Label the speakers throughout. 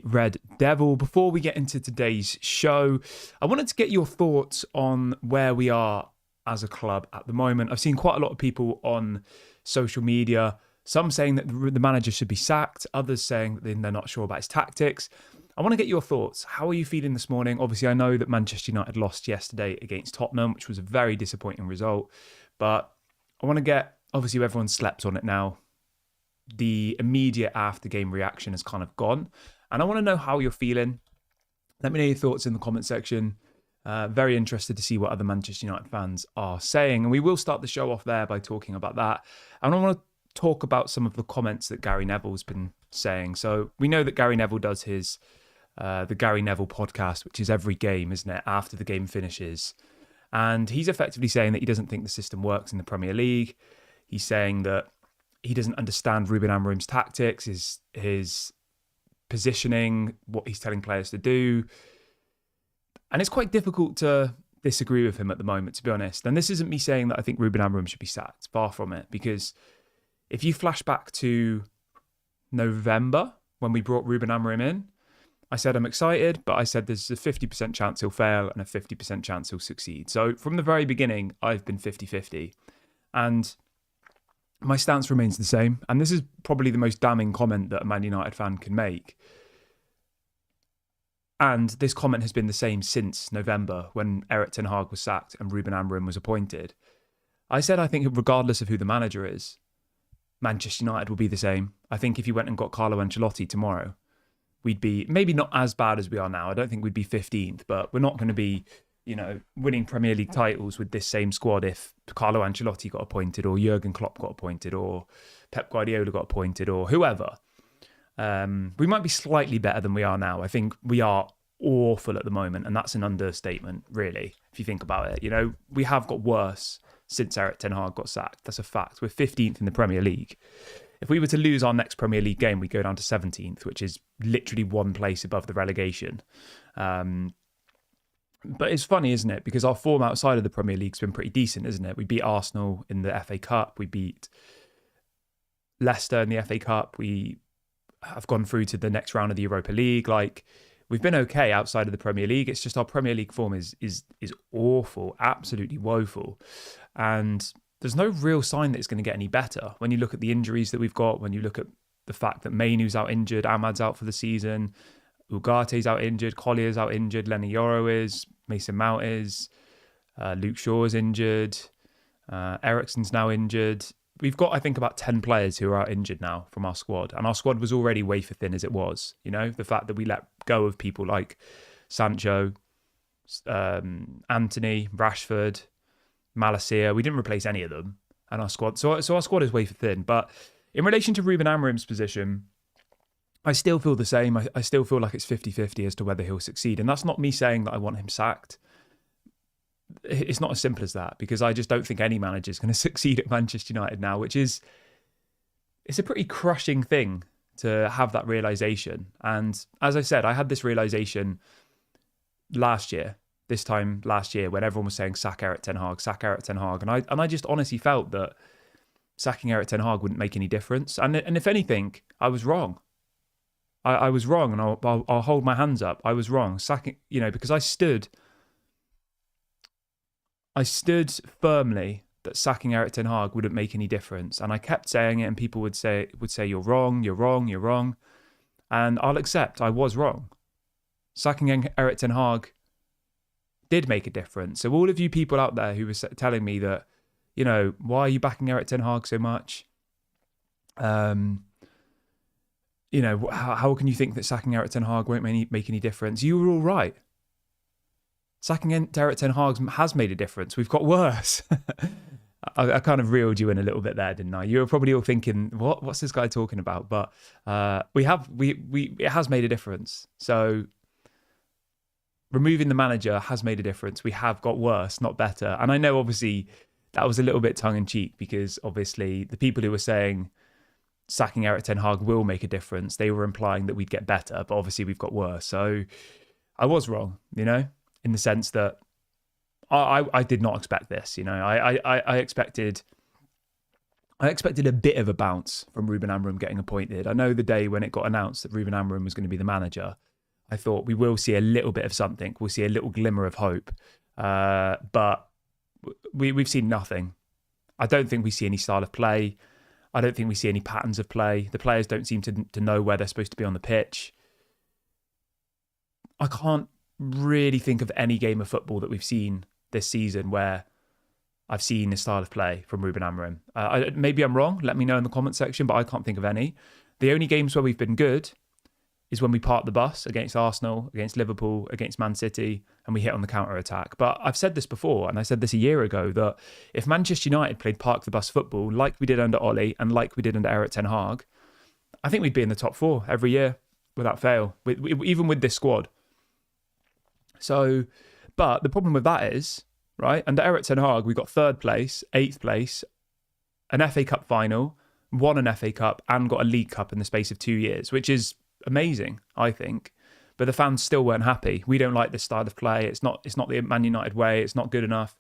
Speaker 1: Red Devil. Before we get into today's show, I wanted to get your thoughts on where we are as a club at the moment. I've seen quite a lot of people on social media, some saying that the manager should be sacked, others saying that they're not sure about his tactics. I want to get your thoughts. How are you feeling this morning? Obviously, I know that Manchester United lost yesterday against Tottenham, which was a very disappointing result, but I want to get, obviously everyone's slept on it now. The immediate after game reaction has kind of gone. And I want to know how you're feeling. Let me know your thoughts in the comment section. Very interested to see what other Manchester United fans are saying. And we will start the show off there by talking about that. And I want to talk about some of the comments that Gary Neville's been saying. So we know that Gary Neville does his, the Gary Neville podcast, which is every game, isn't it? After the game finishes. And he's effectively saying that he doesn't think the system works in the Premier League. He's saying that he doesn't understand Ruben Amorim's tactics, his positioning, what he's telling players to do. And it's quite difficult to disagree with him at the moment, to be honest. And this isn't me saying that I think Ruben Amorim should be sacked. Far from it. Because if you flash back to November, when we brought Ruben Amorim in, I said I'm excited, but I said there's a 50% chance he'll fail and a 50% chance he'll succeed. So from the very beginning, I've been 50-50. And my stance remains the same. And this is probably the most damning comment that a Man United fan can make. And this comment has been the same since November when Erik ten Hag was sacked and Ruben Amorim was appointed. I said I think regardless of who the manager is, Manchester United will be the same. I think if you went and got Carlo Ancelotti tomorrow, we'd be maybe not as bad as we are now. I don't think we'd be 15th, but we're not going to be, winning Premier League titles with this same squad if Carlo Ancelotti got appointed or Jurgen Klopp got appointed or Pep Guardiola got appointed or whoever. We might be slightly better than we are now. I think we are awful at the moment, and that's an understatement, really, if you think about it. We have got worse since Erik ten Hag got sacked. That's a fact. We're 15th in the Premier League. If we were to lose our next Premier League game, we go down to 17th, which is literally one place above the relegation. But it's funny, isn't it? Because our form outside of the Premier League's been pretty decent, isn't it? We beat Arsenal in the FA Cup. We beat Leicester in the FA Cup. We have gone through to the next round of the Europa League. We've been okay outside of the Premier League. It's just our Premier League form is awful, absolutely woeful. And there's no real sign that it's going to get any better. When you look at the injuries that we've got, when you look at the fact that Mainu's out injured, Ahmad's out for the season, Ugate's out injured, Collier's out injured, Lenny Yoro is, Mason Mount is, Luke Shaw's injured, Eriksen's now injured. We've got, I think, about 10 players who are out injured now from our squad. And our squad was already wafer thin as it was. The fact that we let go of people like Sancho, Anthony, Rashford, Malacia, we didn't replace any of them. And our squad, so our squad is wafer thin. But in relation to Ruben Amorim's position, I still feel the same. I still feel like it's 50-50 as to whether he'll succeed. And that's not me saying that I want him sacked. It's not as simple as that, because I just don't think any manager is going to succeed at Manchester United now, it's a pretty crushing thing to have that realisation. And as I said, I had this realisation this time last year, when everyone was saying sack Erik ten Hag. And I just honestly felt that sacking Erik ten Hag wouldn't make any difference. And if anything, I was wrong. I was wrong, and I'll hold my hands up. I was wrong. Sacking, because I stood firmly that sacking Erik ten Hag wouldn't make any difference, and I kept saying it, and people would say you're wrong, and I'll accept I was wrong. Sacking Erik ten Hag did make a difference. So all of you people out there who were telling me that, why are you backing Erik ten Hag so much? How can you think that sacking Erik ten Hag won't make any difference? You were all right. Sacking Erik ten Hag has made a difference. We've got worse. I kind of reeled you in a little bit there, didn't I? You were probably all thinking, what's this guy talking about? But it has made a difference. So removing the manager has made a difference. We have got worse, not better. And I know obviously that was a little bit tongue in cheek, because obviously the people who were saying sacking Erik ten Hag will make a difference, they were implying that we'd get better, but obviously we've got worse. So I was wrong, in the sense that I did not expect this. I expected I expected a bit of a bounce from Ruben Amorim getting appointed. I know the day when it got announced that Ruben Amorim was going to be the manager, I thought we will see a little bit of something. We'll see a little glimmer of hope. But we've seen nothing. I don't think we see any style of play. I don't think we see any patterns of play. The players don't seem to know where they're supposed to be on the pitch. I can't really think of any game of football that we've seen this season where I've seen this style of play from Ruben Amorim. Maybe I'm wrong. Let me know in the comment section, but I can't think of any. The only games where we've been good is when we park the bus against Arsenal, against Liverpool, against Man City, and we hit on the counter-attack. But I've said this before, and I said this a year ago, that if Manchester United played park the bus football like we did under Ollie and like we did under Erik ten Hag, I think we'd be in the top 4 every year without fail, even with this squad. So, but the problem with that is, right, under Erik ten Hag, we got 3rd place, 8th place, an FA Cup final, won an FA Cup, and got a League Cup in the space of 2 years, which is amazing, I think. But the fans still weren't happy. We don't like this style of play. It's not the Man United way. It's not good enough.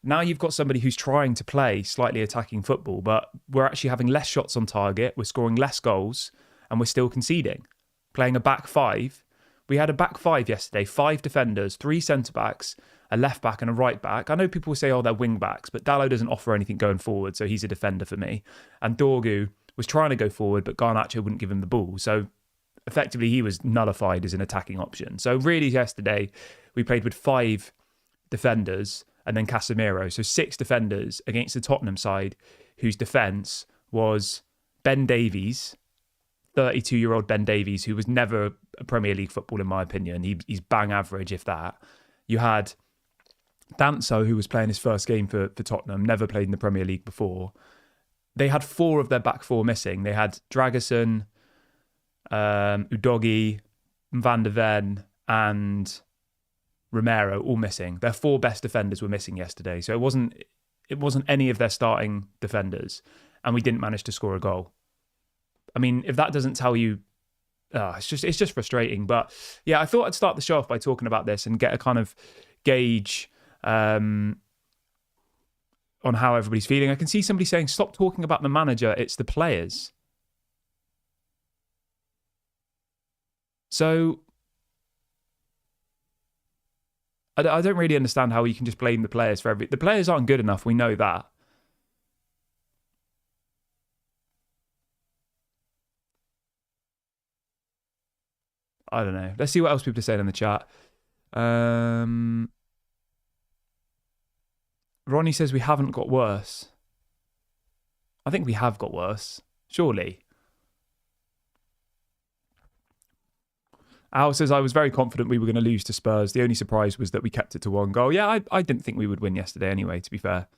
Speaker 1: Now you've got somebody who's trying to play slightly attacking football, but we're actually having less shots on target. We're scoring less goals, and we're still conceding. Playing a back 5. We had a back 5 yesterday, 5 defenders, 3 centre-backs, a left-back and a right-back. I know people will say, oh, they're wing-backs, but Dalot doesn't offer anything going forward, so he's a defender for me. And Dorgu was trying to go forward, but Garnacho wouldn't give him the ball. So effectively, he was nullified as an attacking option. So really yesterday, we played with 5 defenders and then Casemiro. So 6 defenders against the Tottenham side, whose defence was Ben Davies, 32-year-old Ben Davies, who was never a Premier League football, in my opinion. He's bang average, if that. You had Danso, who was playing his first game for Tottenham, never played in the Premier League before. They had 4 of their back 4 missing. They had Dragusin, Udogi, Van der Ven, and Romero all missing. Their 4 best defenders were missing yesterday, so it wasn't any of their starting defenders, and we didn't manage to score a goal. I mean, if that doesn't tell you, it's just frustrating. But yeah, I thought I'd start the show off by talking about this and get a kind of gauge on how everybody's feeling. I can see somebody saying, "Stop talking about the manager; it's the players." So I don't really understand how you can just blame the players for everything. The players aren't good enough. We know that. I don't know. Let's see what else people are saying in the chat. Ronnie says we haven't got worse. I think we have got worse. Surely. Al says, I was very confident we were going to lose to Spurs. The only surprise was that we kept it to 1 goal. Yeah, I didn't think we would win yesterday anyway, to be fair.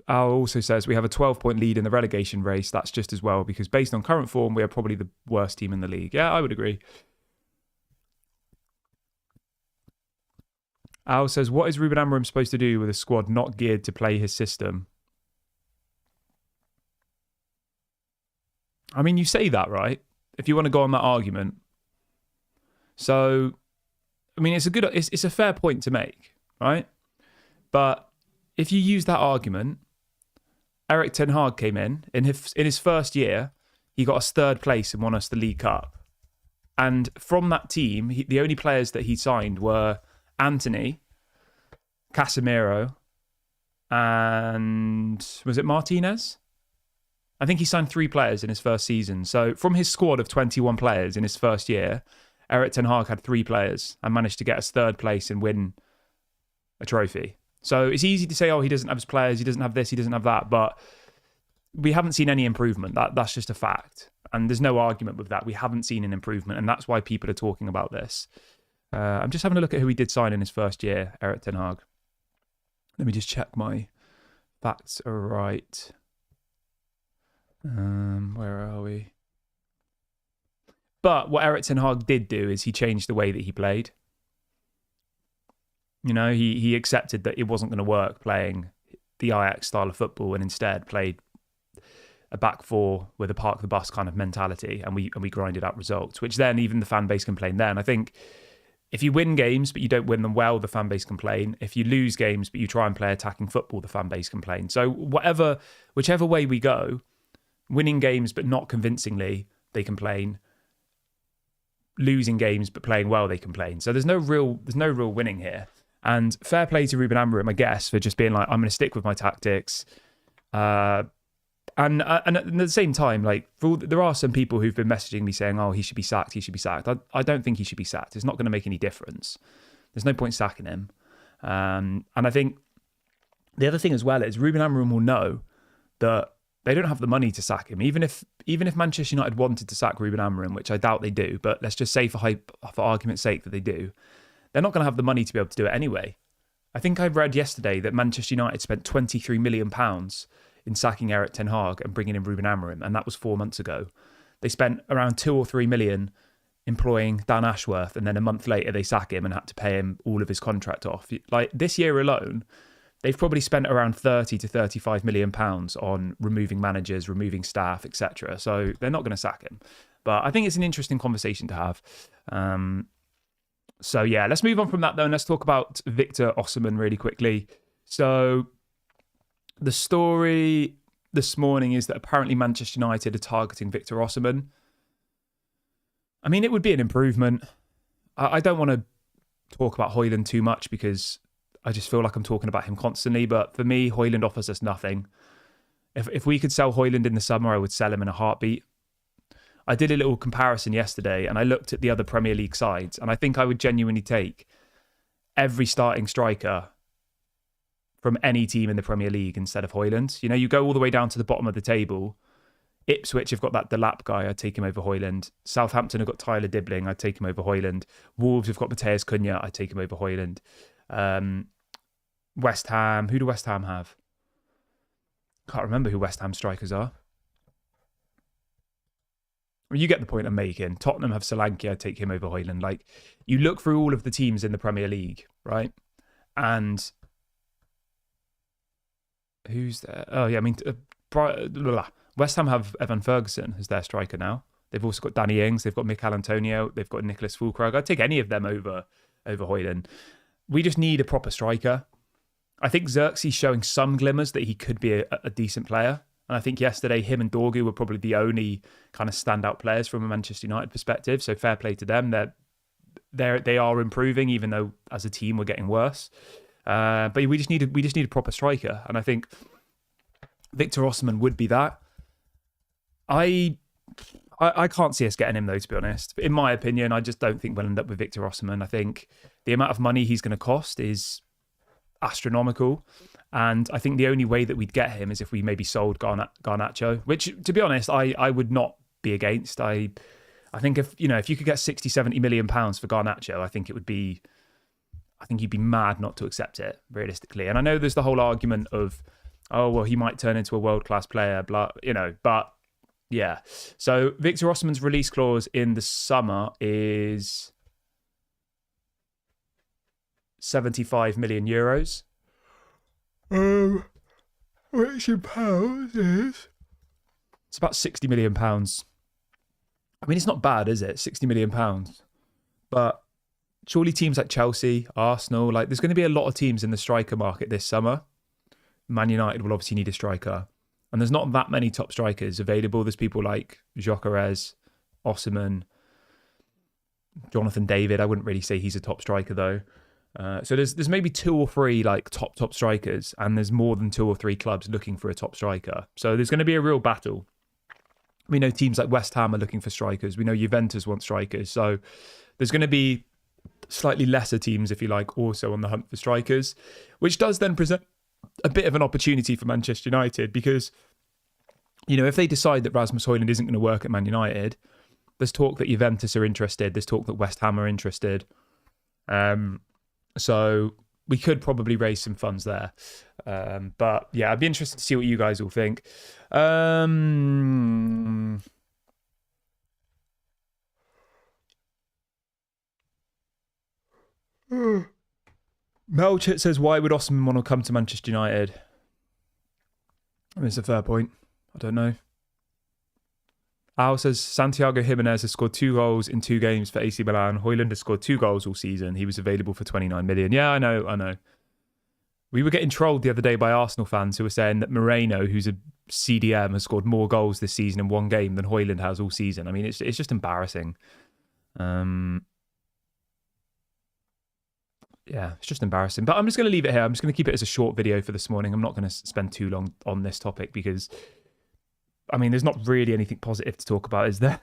Speaker 1: Al also says, we have a 12-point lead in the relegation race. That's just as well, because based on current form, we are probably the worst team in the league. Yeah, I would agree. Al says, what is Ruben Amorim supposed to do with a squad not geared to play his system? I mean, you say that, right? If you want to go on that argument. So, I mean, it's a fair point to make, right? But if you use that argument, Erik ten Hag came in his first year, he got us 3rd place and won us the League Cup. And from that team, the only players that he signed were Anthony, Casemiro, and was it Martinez? I think he signed 3 players in his first season. So from his squad of 21 players in his first year, Erik ten Hag had 3 players and managed to get us 3rd place and win a trophy. So it's easy to say, oh, he doesn't have his players, he doesn't have this, he doesn't have that, but we haven't seen any improvement. That's just a fact. And there's no argument with that. We haven't seen an improvement, and that's why people are talking about this. I'm just having a look at who he did sign in his first year, Erik ten Hag. Let me just check my facts are right. Where are we? But what Erik ten Hag did do is he changed the way that he played. You know, he accepted that it wasn't going to work playing the Ajax style of football and instead played a back 4 with a park the bus kind of mentality, and we grinded out results, which then even the fan base complained then. I think If you win games but you don't win them well, the fan base complain. If you lose games but you try and play attacking football, the fan base complain. So whichever way we go, winning games but not convincingly, they complain. Losing games but playing well, they complain. So there's no real winning here. And fair play to Ruben Amorim, I guess, for just being like, I'm going to stick with my tactics. And at the same time, like there are some people who've been messaging me saying, "Oh, he should be sacked. He should be sacked." I don't think he should be sacked. It's not going to make any difference. There's no point sacking him. And I think the other thing as well is Ruben Amorim will know that they don't have the money to sack him. Even if Manchester United wanted to sack Ruben Amorim, which I doubt they do, but let's just say for argument's sake that they do, they're not going to have the money to be able to do it anyway. I think I read yesterday that Manchester United spent £23 million in sacking Erik ten Hag and bringing in Ruben Amorim, and that was 4 months ago. They spent around 2 or 3 million employing Dan Ashworth, and then a month later they sack him and had to pay him all of his contract off. Like this year alone, they've probably spent around 30 to 35 million pounds on removing managers, removing staff, etc. So they're not going to sack him. But I think it's an interesting conversation to have. So yeah, let's move on from that though, and let's talk about Victor Osimhen really quickly. So the story this morning is that apparently Manchester United are targeting Victor Osimhen. I mean, it would be an improvement. I don't want to talk about Højlund too much because I just feel like I'm talking about him constantly. But for me, Højlund offers us nothing. If we could sell Højlund in the summer, I would sell him in a heartbeat. I did a little comparison yesterday and I looked at the other Premier League sides, and I think I would genuinely take every starting striker from any team in the Premier League instead of Højlund. You know, you go all the way down to the bottom of the table. Ipswich have got that Delap guy, I'd take him over Højlund. Southampton have got Tyler Dibbling, I'd take him over Højlund. Wolves have got Mateus Cunha, I'd take him over Højlund. West Ham, who do West Ham have? Can't remember who West Ham strikers are. Well, you get the point I'm making. Tottenham have Solanke, I'd take him over Højlund. Like, you look through all of the teams in the Premier League, right? And who's there? Oh, yeah, I mean, West Ham have Evan Ferguson as their striker now. They've also got Danny Ings, they've got Mikel Antonio, they've got Nicholas Füllkrug. I'd take any of them over Højlund. We just need a proper striker. I think Xerxes showing some glimmers that he could be a decent player. And I think yesterday him and Dorgu were probably the only kind of standout players from a Manchester United perspective. So fair play to them. They are improving, even though as a team we're getting worse. But we just need a proper striker. And I think Victor Osimhen would be that. I can't see us getting him though, to be honest. In my opinion, I just don't think we'll end up with Victor Osimhen. I think the amount of money he's going to cost is astronomical. And I think the only way that we'd get him is if we maybe sold Garnacho, which, to be honest, I would not be against. I think if you could get 60, 70 million pounds for Garnacho, I think you'd be mad not to accept it, realistically. And I know there's the whole argument of, oh, well, he might turn into a world-class player, blah, but yeah. So Victor Osimhen's release clause in the summer is 75 million euros. Which in pounds is... It's about 60 million pounds. I mean, it's not bad, is it? 60 million pounds. But surely teams like Chelsea, Arsenal, like there's going to be a lot of teams in the striker market this summer. Man United will obviously need a striker. And there's not that many top strikers available. There's people like Gyökeres, Osimhen, Jonathan David. I wouldn't really say he's a top striker though. So there's maybe 2 or 3 like top strikers, and there's more than 2 or 3 clubs looking for a top striker. So there's going to be a real battle. We know teams like West Ham are looking for strikers. We know Juventus want strikers. So there's going to be slightly lesser teams, if you like, also on the hunt for strikers, which does then present a bit of an opportunity for Manchester United because, if they decide that Rasmus Højlund isn't going to work at Man United, there's talk that Juventus are interested. There's talk that West Ham are interested. So we could probably raise some funds there. But yeah, I'd be interested to see what you guys all think. Melchett says, why would Osimhen want to come to Manchester United? I mean, it's a fair point. I don't know. Al says Santiago Jimenez has scored 2 goals in 2 games for AC Milan. Højlund has scored 2 goals all season. He was available for 29 million. Yeah, I know. We were getting trolled the other day by Arsenal fans who were saying that Moreno, who's a CDM, has scored more goals this season in 1 game than Højlund has all season. I mean, it's just embarrassing. Yeah, it's just embarrassing. But I'm just going to leave it here. I'm just going to keep it as a short video for this morning. I'm not going to spend too long on this topic because, I mean, there's not really anything positive to talk about, is there?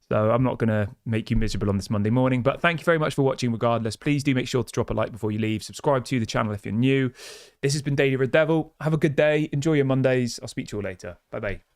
Speaker 1: So I'm not going to make you miserable on this Monday morning. But thank you very much for watching regardless. Please do make sure to drop a like before you leave. Subscribe to the channel if you're new. This has been Daily Red Devil. Have a good day. Enjoy your Mondays. I'll speak to you all later. Bye-bye.